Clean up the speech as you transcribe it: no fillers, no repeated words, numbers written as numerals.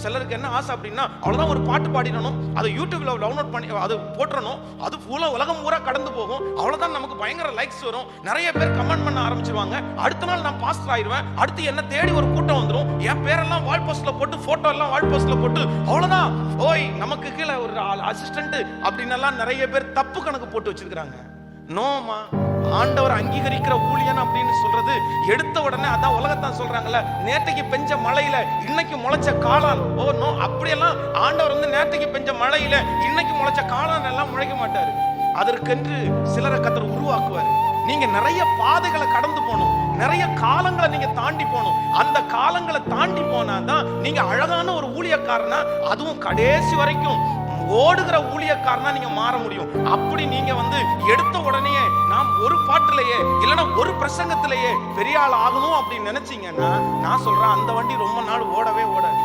சிலருக்கு என்ன ஆசை அப்படின்னா, அவ்வளவுதான் ஒரு பாட்டு பாடிடணும், அதை யூடியூப்ல டவுன்லோட் பண்ணி அது போட்டுறணும், அது ஃபுல்லா உலகம் பூரா கடந்து போகும், அவ்வளவுதான் நமக்கு பயங்கர லைக்ஸ் வரும், நிறைய பேர் கமெண்ட் பண்ண ஆரம்பிச்சிருவாங்க, அடுத்த நாள் நான் பாஸ்டர் ஆயிடுவேன், அடுத்து என்ன தேடி ஒரு கூட்டம் வந்துடும், என் பேரெல்லாம் வால் போஸ்ட்ல போட்டு போட்டோ எல்லாம் வால் போஸ்ட்ல போட்டு அவ்வளவுதான், ஓய் நமக்கு கீழே ஒரு அசிஸ்டன்ட் அப்படின்னு எல்லாம் நிறைய பேர் தப்பு கணக்கு போட்டு வச்சிருக்காங்க. நோமா, ஆண்டவர் அங்கீகரிக்கிற ஊழியன் அப்படின்னு சொல்றது எடுத்த உடனே அதான் உலகத்தான் சொல்றாங்கல்ல, நேற்றைக்கு பெஞ்ச மழையில இன்னைக்கு முளைச்ச காளான். ஓ நோ, அப்படியெல்லாம் ஆண்டவர் வந்து நேற்றைக்கு பெஞ்ச மழையில இன்னைக்கு முளைச்ச காளான் எல்லாம் முளைக்க மாட்டாரு. அதற்கென்று சிலரை கர்த்தர் உருவாக்குவாரு. நீங்க நிறைய பாதைகளை கடந்து போகணும், நிறைய காலங்களை நீங்க தாண்டி போகணும். அந்த காலங்களை தாண்டி போனாதான் நீங்க அழகான ஒரு ஊழியக்காரனா, அதுவும் கடைசி வரைக்கும் ஓடுகிற ஊழியக்காரனா நீங்க மாற முடியும். அப்படி நீங்க வந்து எடுத்த உடனே நாம் ஒரு பாட்டிலேயே இல்லைன்னா ஒரு பிரசங்கத்திலேயே பெரிய ஆள் ஆகணும் அப்படின்னு நினைச்சீங்கன்னா, நான் சொல்றேன் அந்த வண்டி ரொம்ப நாள் ஓடவே ஓடாது.